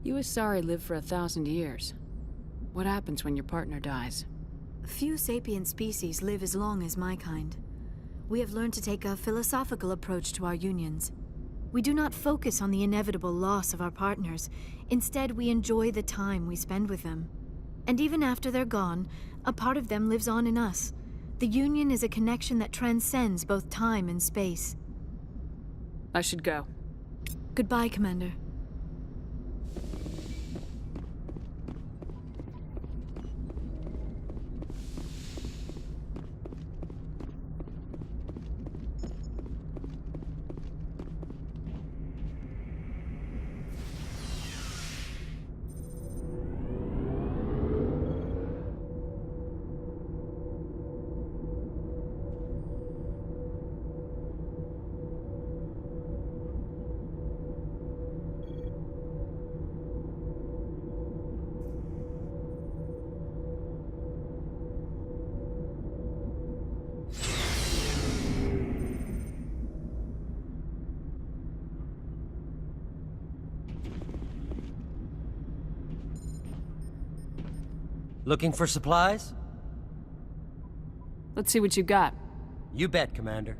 You Asari live for 1,000 years. What happens when your partner dies? Few sapient species live as long as my kind. We have learned to take a philosophical approach to our unions. We do not focus on the inevitable loss of our partners. Instead, we enjoy the time we spend with them. And even after they're gone, a part of them lives on in us. The union is a connection that transcends both time and space. I should go. Goodbye, Commander. Looking for supplies? Let's see what you got. You bet, Commander.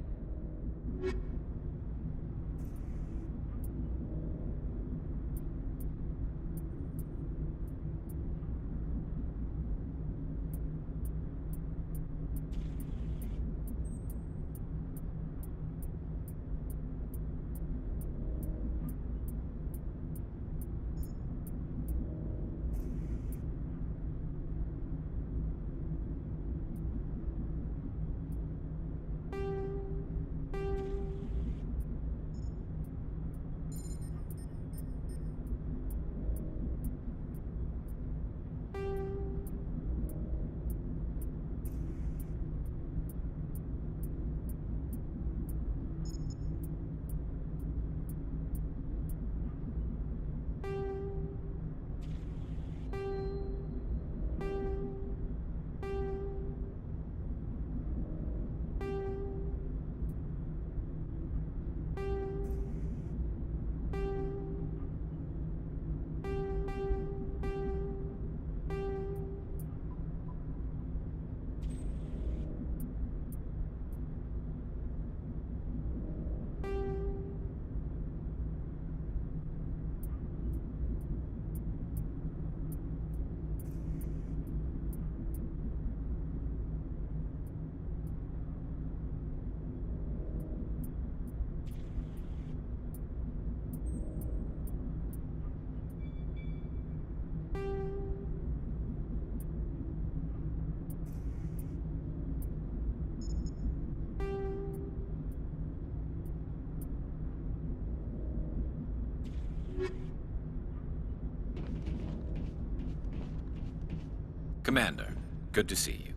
Commander, good to see you.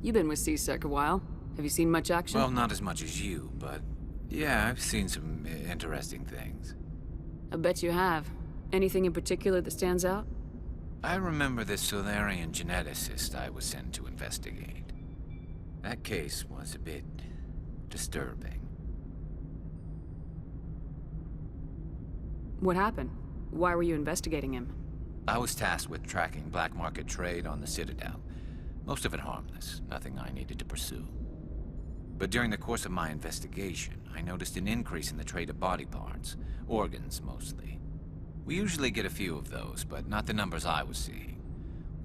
You've been with CSEC a while. Have you seen much action? Well, not as much as you, but yeah, I've seen some interesting things. I bet you have. Anything in particular that stands out? I remember this Solarian geneticist I was sent to investigate. That case was a bit disturbing. What happened? Why were you investigating him? I was tasked with tracking black market trade on the Citadel. Most of it harmless, nothing I needed to pursue. But during the course of my investigation, I noticed an increase in the trade of body parts, organs mostly. We usually get a few of those, but not the numbers I was seeing.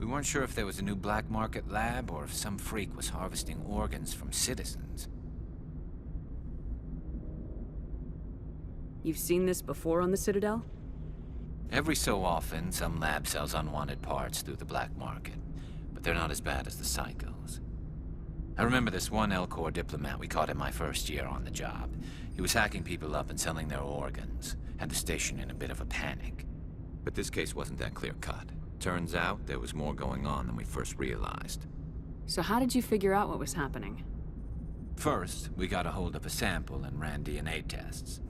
We weren't sure if there was a new black market lab or if some freak was harvesting organs from citizens. You've seen this before on the Citadel? Every so often, some lab sells unwanted parts through the black market, but they're not as bad as the cycles. I remember this one Elcor diplomat we caught in my first year on the job. He was hacking people up and selling their organs, had the station in a bit of a panic. But this case wasn't that clear-cut. Turns out there was more going on than we first realized. So how did you figure out what was happening? First, we got a hold of a sample and ran DNA tests.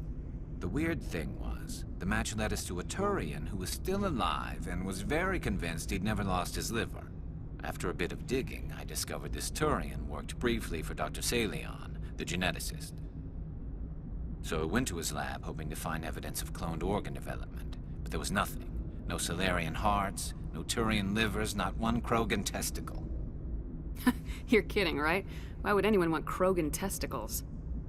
The weird thing was, the match led us to a Turian who was still alive and was very convinced he'd never lost his liver. After a bit of digging, I discovered this Turian worked briefly for Dr. Salion, the geneticist. So I went to his lab hoping to find evidence of cloned organ development, but there was nothing. No Solarian hearts, no Turian livers, not one Krogan testicle. You're kidding, right? Why would anyone want Krogan testicles?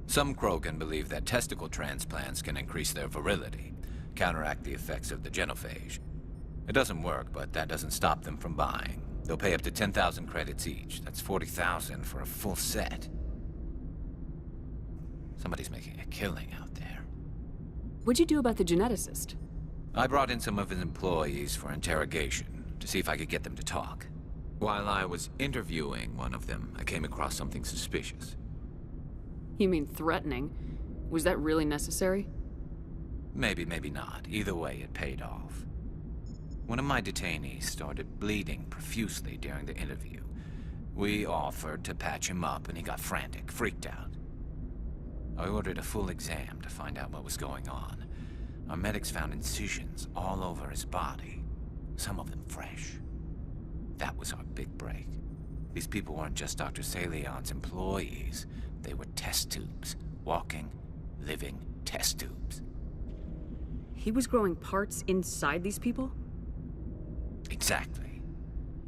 Some Krogan believe that testicle transplants can increase their virility, counteract the effects of the genophage. It doesn't work, but that doesn't stop them from buying. They'll pay up to 10,000 credits each. That's 40,000 for a full set. Somebody's making a killing out there. What'd you do about the geneticist? I brought in some of his employees for interrogation, to see if I could get them to talk. While I was interviewing one of them, I came across something suspicious. You mean threatening? Was that really necessary? Maybe, maybe not. Either way, it paid off. One of my detainees started bleeding profusely during the interview. We offered to patch him up, and he got frantic, freaked out. I ordered a full exam to find out what was going on. Our medics found incisions all over his body, some of them fresh. That was our big break. These people weren't just Dr. Salion's employees. They were test tubes. Walking, living test tubes. He was growing parts inside these people? Exactly.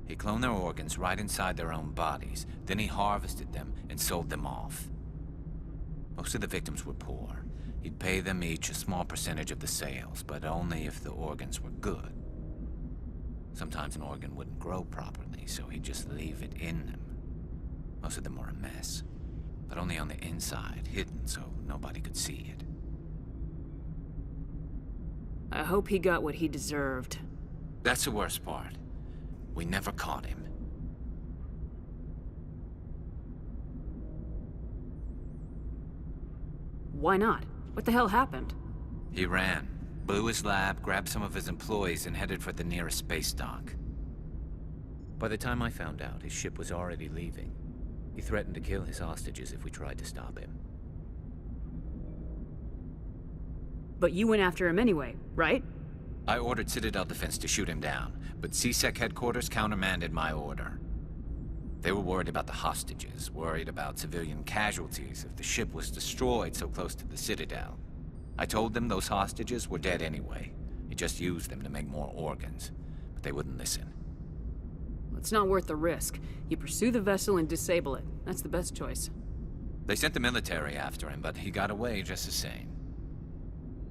He cloned their organs right inside their own bodies. Then he harvested them and sold them off. Most of the victims were poor. He'd pay them each a small percentage of the sales, but only if the organs were good. Sometimes an organ wouldn't grow properly, so he'd just leave it in them. Most of them were a mess, but only on the inside, hidden so nobody could see it. I hope he got what he deserved. That's the worst part. We never caught him. Why not? What the hell happened? He ran, blew his lab, grabbed some of his employees, and headed for the nearest space dock. By the time I found out, his ship was already leaving. He threatened to kill his hostages if we tried to stop him. But you went after him anyway, right? I ordered Citadel Defense to shoot him down, but CSEC headquarters countermanded my order. They were worried about the hostages, worried about civilian casualties if the ship was destroyed so close to the Citadel. I told them those hostages were dead anyway. He just used them to make more organs, but they wouldn't listen. It's not worth the risk. You pursue the vessel and disable it. That's the best choice. They sent the military after him, but he got away just the same.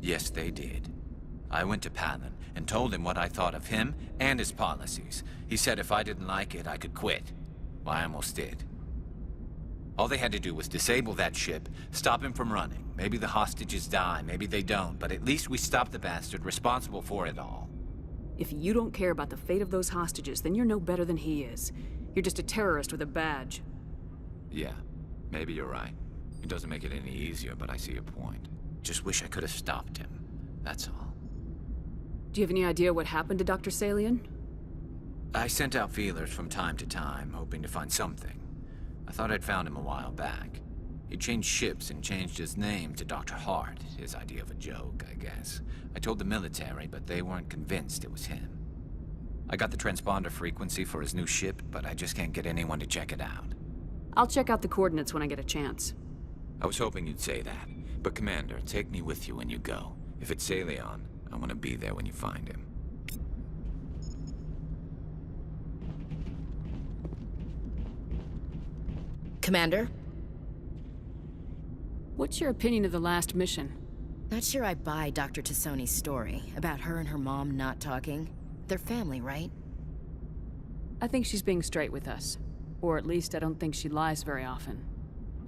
Yes, they did. I went to Palin and told him what I thought of him and his policies. He said if I didn't like it, I could quit. Well, I almost did. All they had to do was disable that ship, stop him from running. Maybe the hostages die, maybe they don't, but at least we stopped the bastard responsible for it all. If you don't care about the fate of those hostages, then you're no better than he is. You're just a terrorist with a badge. Yeah, maybe you're right. It doesn't make it any easier, but I see your point. Just wish I could have stopped him. That's all. Do you have any idea what happened to Dr. Salion? I sent out feelers from time to time, hoping to find something. I thought I'd found him a while back. He changed ships and changed his name to Dr. Hart, his idea of a joke, I guess. I told the military, but they weren't convinced it was him. I got the transponder frequency for his new ship, but I just can't get anyone to check it out. I'll check out the coordinates when I get a chance. I was hoping you'd say that. But Commander, take me with you when you go. If it's Salion, I want to be there when you find him. Commander? What's your opinion of the last mission? Not sure I buy Dr. Tassoni's story about her and her mom not talking. They're family, right? I think she's being straight with us. Or at least I don't think she lies very often.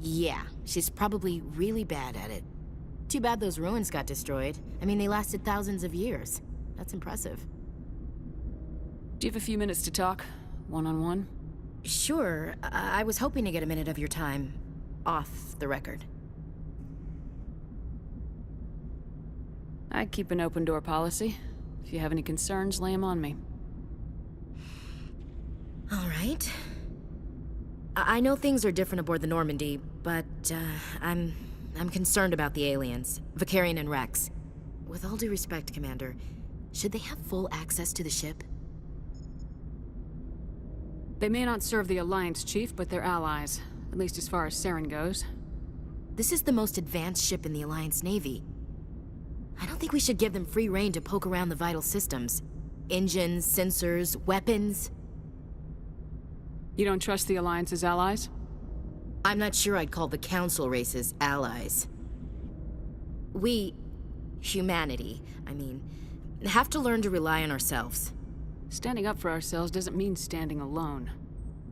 Yeah, she's probably really bad at it. Too bad those ruins got destroyed. I mean, they lasted thousands of years. That's impressive. Do you have a few minutes to talk? One-on-one? Sure. I was hoping to get a minute of your time off the record. I keep an open door policy. If you have any concerns, lay them on me. All right. I know things are different aboard the Normandy, but I'm concerned about the aliens, Vicarian and Rex. With all due respect, Commander, should they have full access to the ship? They may not serve the Alliance, Chief, but they're allies. At least as far as Saren goes. This is the most advanced ship in the Alliance Navy. I don't think we should give them free rein to poke around the vital systems. Engines, sensors, weapons. You don't trust the Alliance's allies? I'm not sure I'd call the Council races allies. We, humanity, I mean, have to learn to rely on ourselves. Standing up for ourselves doesn't mean standing alone.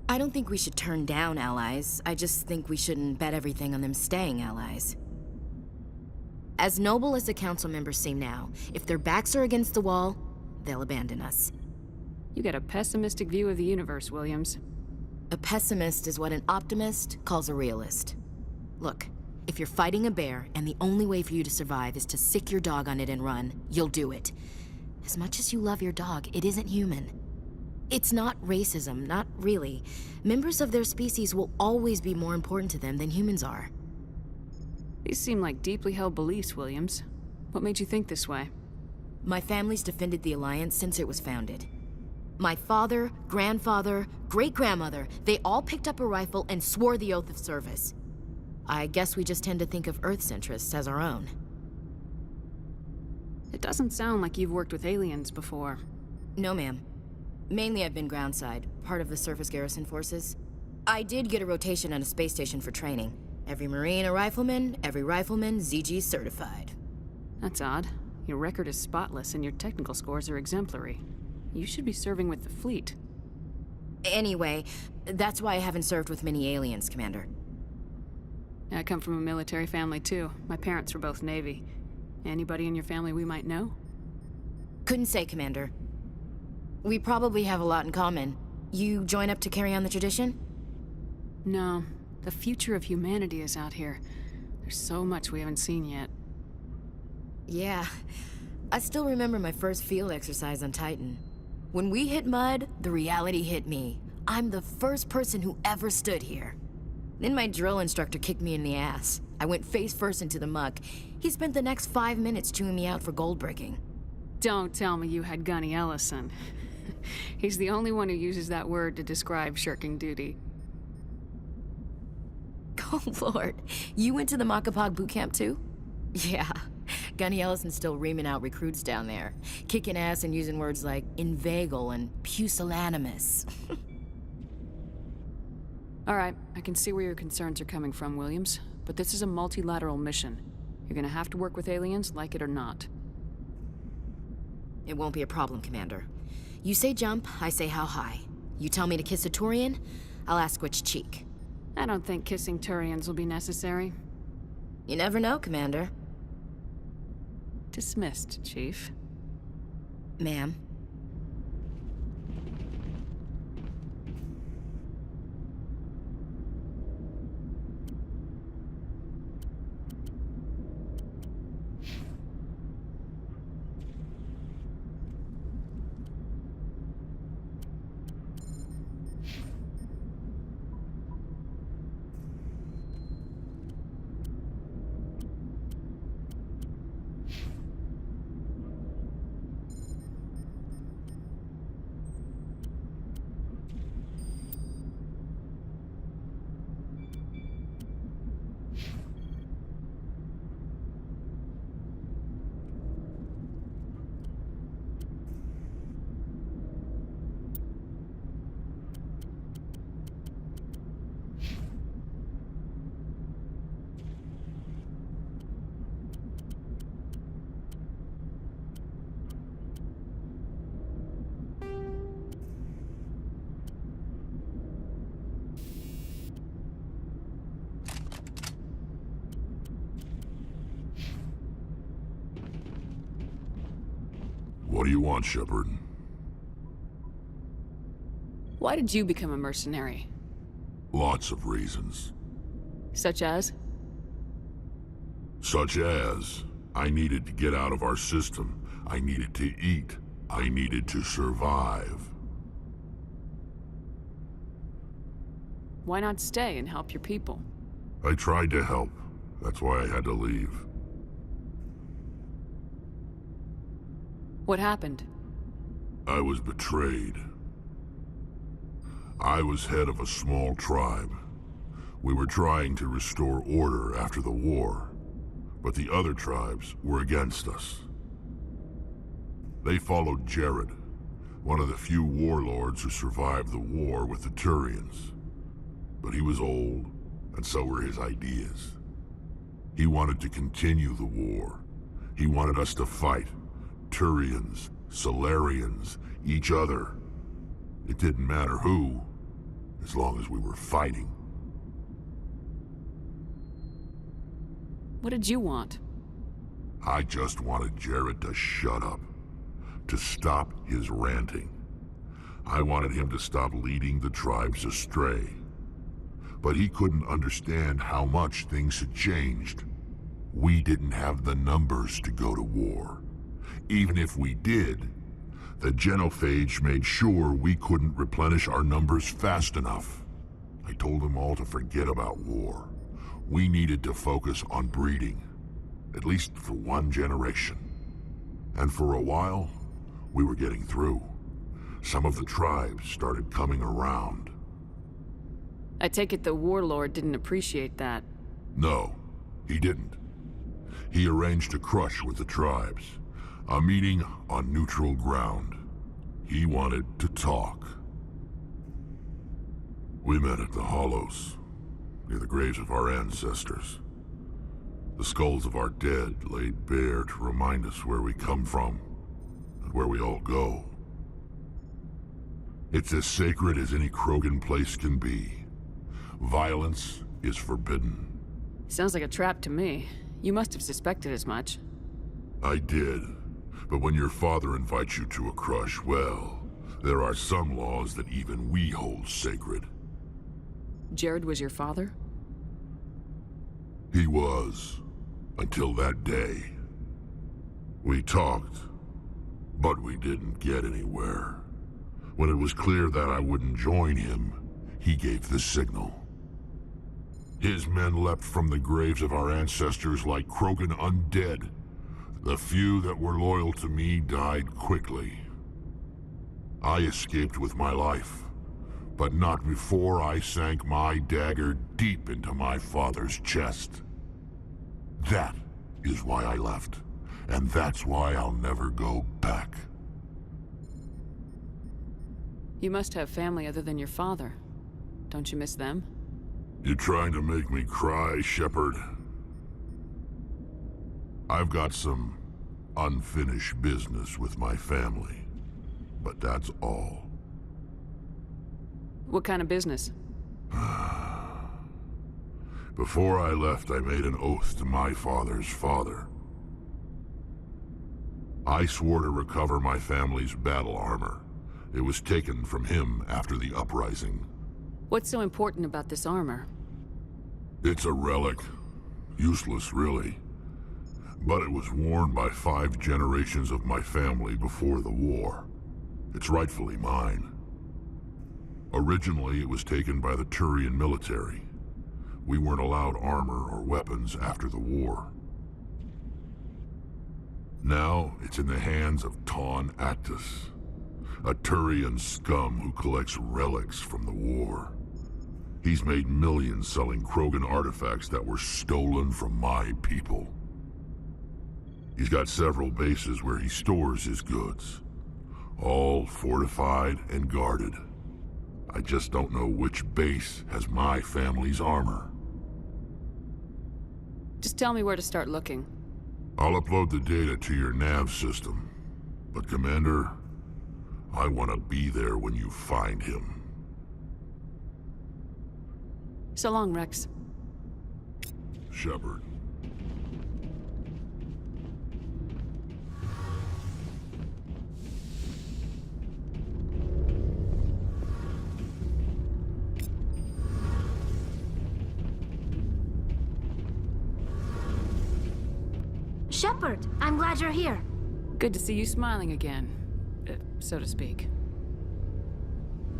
I don't think we should turn down allies. I just think we shouldn't bet everything on them staying allies. As noble as the Council members seem now, if their backs are against the wall, they'll abandon us. You get a pessimistic view of the universe, Williams. A pessimist is what an optimist calls a realist. Look, if you're fighting a bear and the only way for you to survive is to sick your dog on it and run, you'll do it. As much as you love your dog, it isn't human. It's not racism, not really. Members of their species will always be more important to them than humans are. These seem like deeply held beliefs, Williams. What made you think this way? My family's defended the Alliance since it was founded. My father, grandfather, great-grandmother, they all picked up a rifle and swore the oath of service. I guess we just tend to think of Earth's interests as our own. It doesn't sound like you've worked with aliens before. No, ma'am. Mainly I've been groundside, part of the surface garrison forces. I did get a rotation on a space station for training. Every Marine a rifleman, every rifleman ZG certified. That's odd. Your record is spotless and your technical scores are exemplary. You should be serving with the fleet. Anyway, that's why I haven't served with many aliens, Commander. I come from a military family too. My parents were both Navy. Anybody in your family we might know? Couldn't say, Commander. We probably have a lot in common. You join up to carry on the tradition? No. The future of humanity is out here. There's so much we haven't seen yet. Yeah. I still remember my first field exercise on Titan. When we hit mud, the reality hit me. I'm the first person who ever stood here. Then my drill instructor kicked me in the ass. I went face first into the muck. He spent the next 5 minutes chewing me out for gold bricking. Don't tell me you had Gunny Ellison. He's the only one who uses that word to describe shirking duty. Oh, Lord. You went to the Makapog boot camp, too? Yeah. Gunny Ellison's still reaming out recruits down there. Kicking ass and using words like inveigle and pusillanimous. All right, I can see where your concerns are coming from, Williams. But this is a multilateral mission. You're gonna have to work with aliens, like it or not. It won't be a problem, Commander. You say jump, I say how high. You tell me to kiss a Turian, I'll ask which cheek. I don't think kissing Turians will be necessary. You never know, Commander. Dismissed, Chief. Ma'am. What do you want, Shepard? Why did you become a mercenary? Lots of reasons. Such as? Such as, I needed to get out of our system. I needed to eat. I needed to survive. Why not stay and help your people? I tried to help. That's why I had to leave. What happened? I was betrayed. I was head of a small tribe. We were trying to restore order after the war, but the other tribes were against us. They followed Jared, One of the few warlords who survived the war with the Turians. But he was old, and so were his ideas. He wanted to continue the war. He wanted us to fight. Turians, Solarians, each other. It didn't matter who, as long as we were fighting. What did you want? I just wanted Jared to shut up. To stop his ranting. I wanted him to stop leading the tribes astray. But he couldn't understand how much things had changed. We didn't have the numbers to go to war. Even if we did, the genophage made sure we couldn't replenish our numbers fast enough. I told them all to forget about war. We needed to focus on breeding, at least for one generation. And for a while, we were getting through. Some of the tribes started coming around. I take it the warlord didn't appreciate that. No, he didn't. He arranged a crush with the tribes. A meeting on neutral ground. He wanted to talk. We met at the Hollows, near the graves of our ancestors. The skulls of our dead laid bare to remind us where we come from, and where we all go. It's as sacred as any Krogan place can be. Violence is forbidden. Sounds like a trap to me. You must have suspected as much. I did. But when your father invites you to a crush, well, there are some laws that even we hold sacred. Jared was your father? He was. Until that day. We talked, but we didn't get anywhere. When it was clear that I wouldn't join him, he gave the signal. His men leapt from the graves of our ancestors like Krogan undead. The few that were loyal to me died quickly. I escaped with my life, but not before I sank my dagger deep into my father's chest. That is why I left, and that's why I'll never go back. You must have family other than your father. Don't you miss them? You trying to make me cry, Shepard? I've got some unfinished business with my family, but that's all. What kind of business? Before I left, I made an oath to my father's father. I swore to recover my family's battle armor. It was taken from him after the uprising. What's so important about this armor? It's a relic. Useless, really. But it was worn by 5 generations of my family before the war. It's rightfully mine. Originally, it was taken by the Turian military. We weren't allowed armor or weapons after the war. Now, it's in the hands of Ton Actus, a Turian scum who collects relics from the war. He's made millions selling Krogan artifacts that were stolen from my people. He's got several bases where he stores his goods, all fortified and guarded. I just don't know which base has my family's armor. Just tell me where to start looking. I'll upload the data to your nav system. But Commander, I want to be there when you find him. So long, Rex. Shepard. Shepard, I'm glad you're here. Good to see you smiling again, so to speak.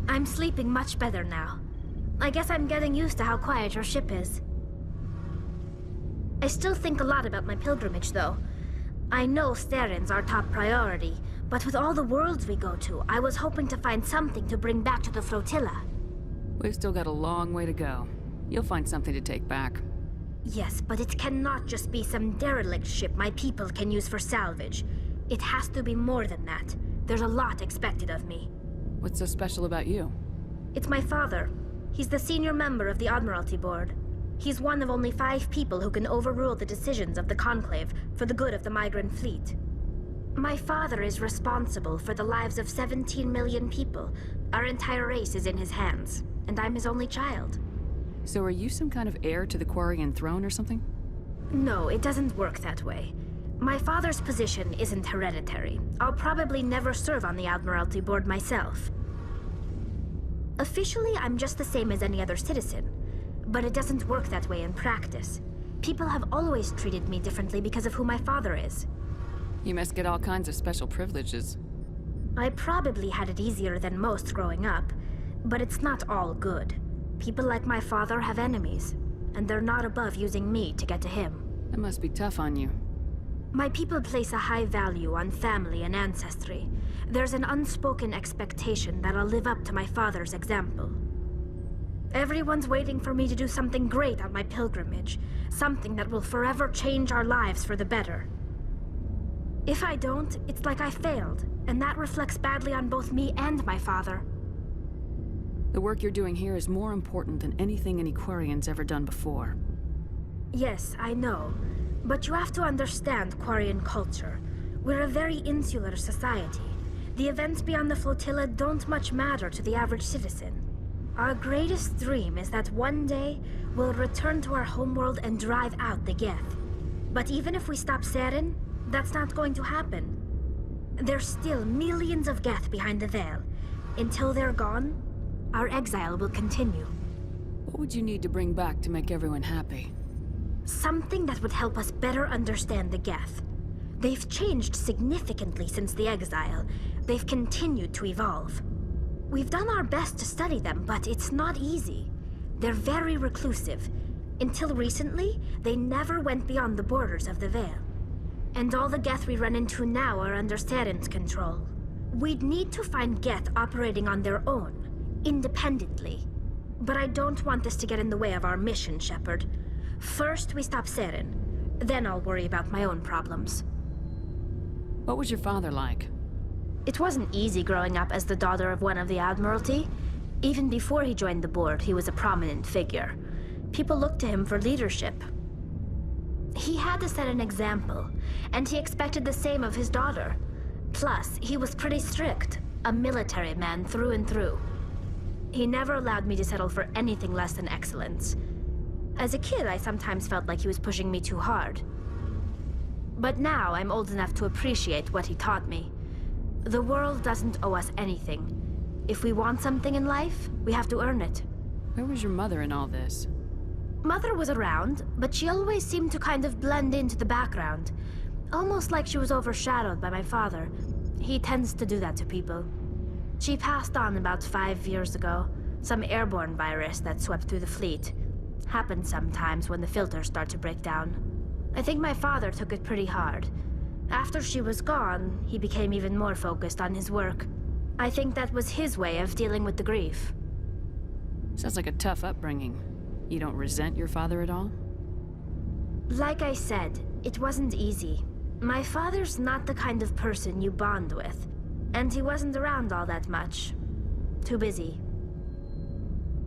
I'm sleeping much better now. I guess I'm getting used to how quiet your ship is. I still think a lot about my pilgrimage, though. I know Steren's our top priority, but with all the worlds we go to, I was hoping to find something to bring back to the flotilla. We've still got a long way to go. You'll find something to take back. Yes, but it cannot just be some derelict ship my people can use for salvage. It has to be more than that. There's a lot expected of me. What's so special about you? It's my father. He's the senior member of the Admiralty Board. He's one of only 5 people who can overrule the decisions of the Conclave for the good of the migrant fleet. My father is responsible for the lives of 17 million people. Our entire race is in his hands, and I'm his only child. So are you some kind of heir to the Quarian throne or something? No, it doesn't work that way. My father's position isn't hereditary. I'll probably never serve on the Admiralty Board myself. Officially, I'm just the same as any other citizen. But it doesn't work that way in practice. People have always treated me differently because of who my father is. You must get all kinds of special privileges. I probably had it easier than most growing up, but it's not all good. People like my father have enemies, and they're not above using me to get to him. That must be tough on you. My people place a high value on family and ancestry. There's an unspoken expectation that I'll live up to my father's example. Everyone's waiting for me to do something great on my pilgrimage, something that will forever change our lives for the better. If I don't, it's like I failed, and that reflects badly on both me and my father. The work you're doing here is more important than anything any Quarian's ever done before. Yes, I know. But you have to understand Quarian culture. We're a very insular society. The events beyond the flotilla don't much matter to the average citizen. Our greatest dream is that one day we'll return to our homeworld and drive out the Geth. But even if we stop Saren, that's not going to happen. There's still millions of Geth behind the Veil. Until they're gone, our exile will continue. What would you need to bring back to make everyone happy? Something that would help us better understand the Geth. They've changed significantly since the exile. They've continued to evolve. We've done our best to study them, but it's not easy. They're very reclusive. Until recently, they never went beyond the borders of the Veil. And all the Geth we run into now are under Saren's control. We'd need to find Geth operating on their own, independently. But I don't want this to get in the way of our mission, Shepard. First, we stop Saren. Then I'll worry about my own problems. What was your father like? It wasn't easy growing up as the daughter of one of the Admiralty. Even before he joined the board, he was a prominent figure. People looked to him for leadership. He had to set an example, and he expected the same of his daughter. Plus, he was pretty strict, a military man through and through. He never allowed me to settle for anything less than excellence. As a kid, I sometimes felt like he was pushing me too hard. But now I'm old enough to appreciate what he taught me. The world doesn't owe us anything. If we want something in life, we have to earn it. Where was your mother in all this? Mother was around, but she always seemed to kind of blend into the background. Almost like she was overshadowed by my father. He tends to do that to people. She passed on about 5 years ago. Some airborne virus that swept through the fleet. Happens sometimes when the filters start to break down. I think my father took it pretty hard. After she was gone, he became even more focused on his work. I think that was his way of dealing with the grief. Sounds like a tough upbringing. You don't resent your father at all? Like I said, it wasn't easy. My father's not the kind of person you bond with. And he wasn't around all that much. Too busy.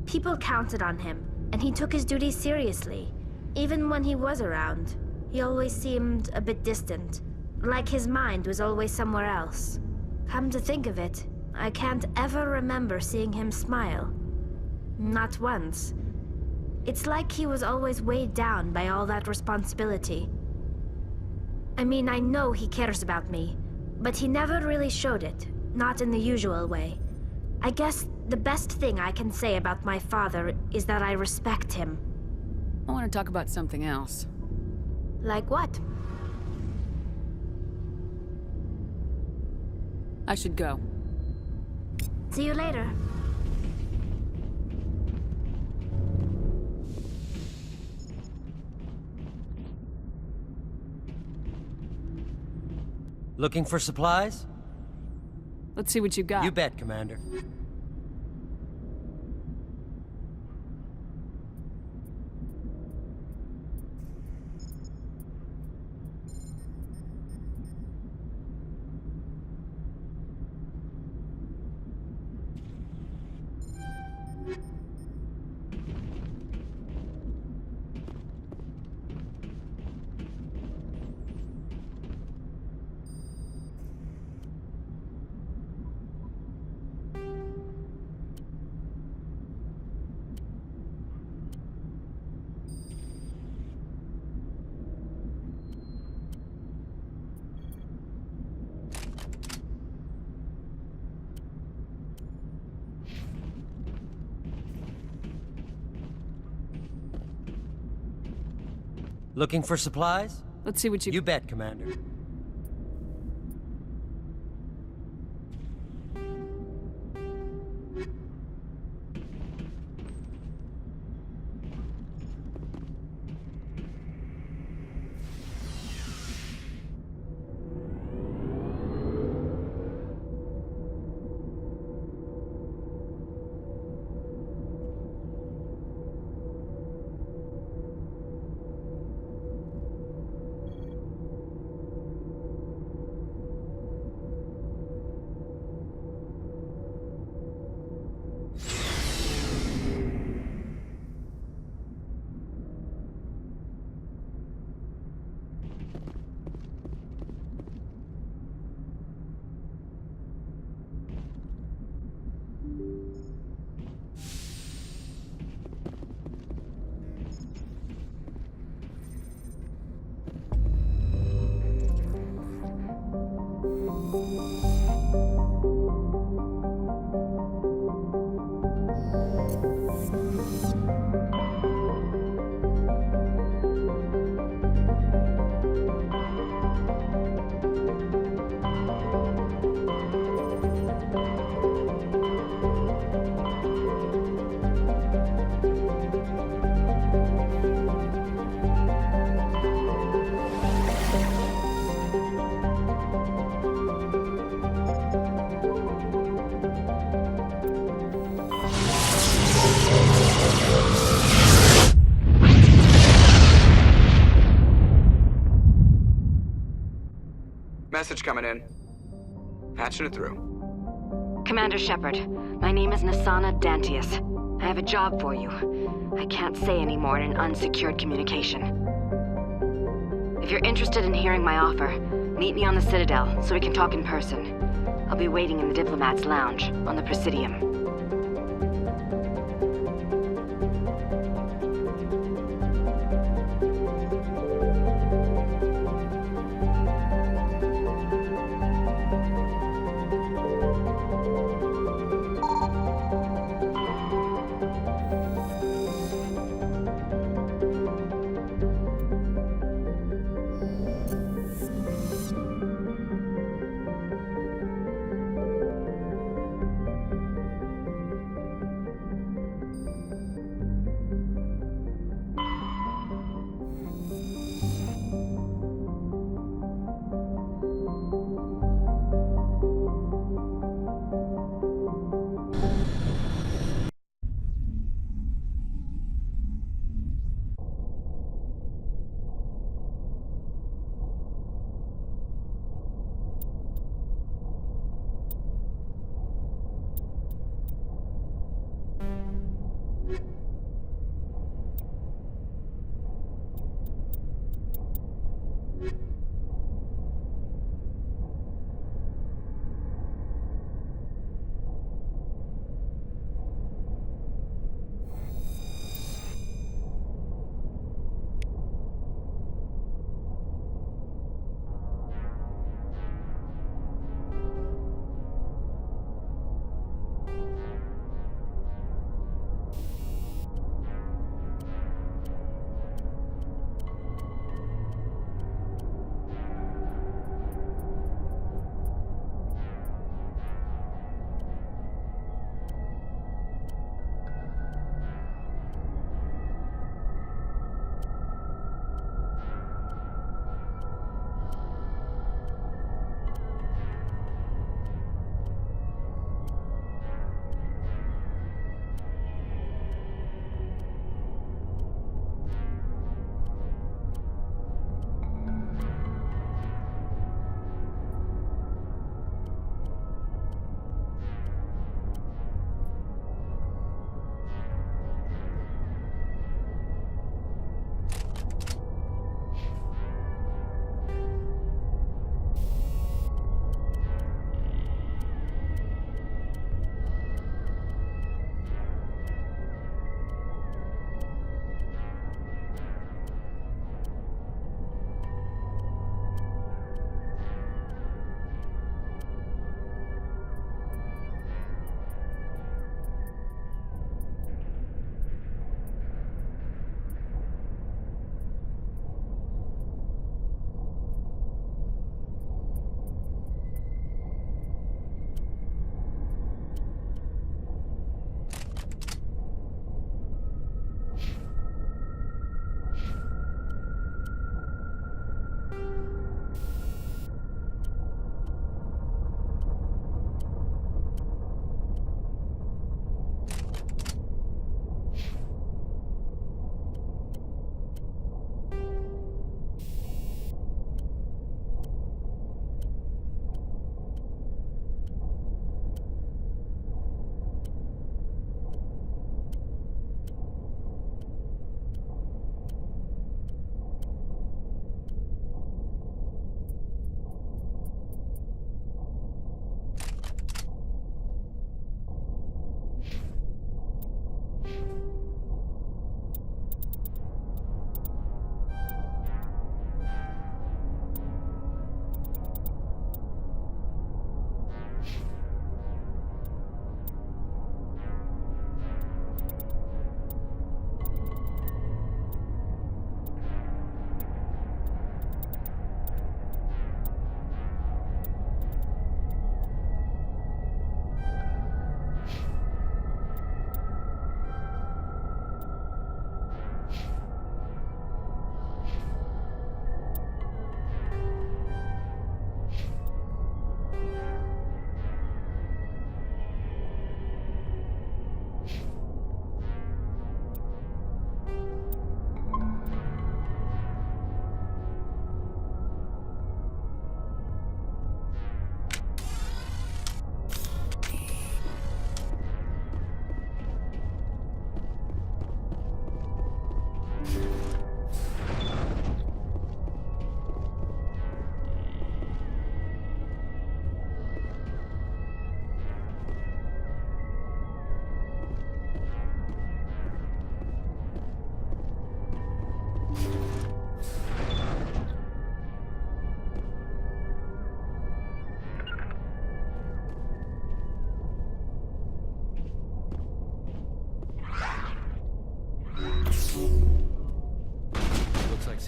People counted on him, and he took his duties seriously. Even when he was around, he always seemed a bit distant. Like his mind was always somewhere else. Come to think of it, I can't ever remember seeing him smile. Not once. It's like he was always weighed down by all that responsibility. I mean, I know he cares about me, but he never really showed it, not in the usual way. I guess the best thing I can say about my father is that I respect him. I want to talk about something else. Like what? I should go. See you later. Looking for supplies? Let's see what you got. You bet, Commander. Looking for supplies? Let's see what you... You bet, Commander. Message coming in. Patching it through. Commander Shepard, my name is Nasana Dantius. I have a job for you. I can't say any more in an unsecured communication. If you're interested in hearing my offer, meet me on the Citadel so we can talk in person. I'll be waiting in the Diplomat's Lounge on the Presidium.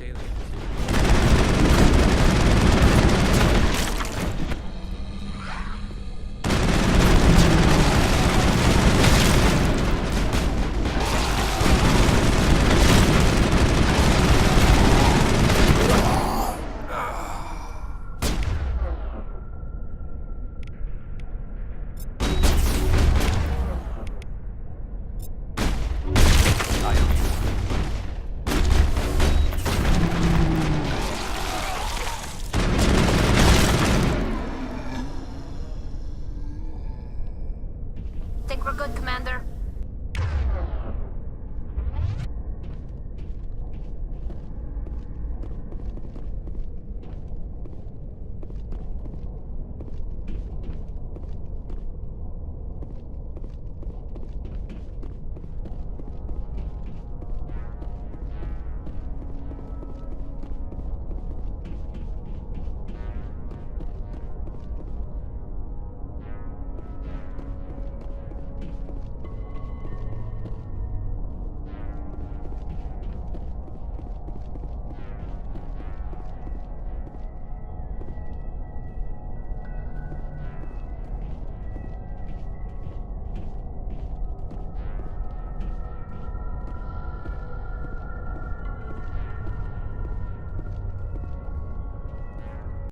aliens.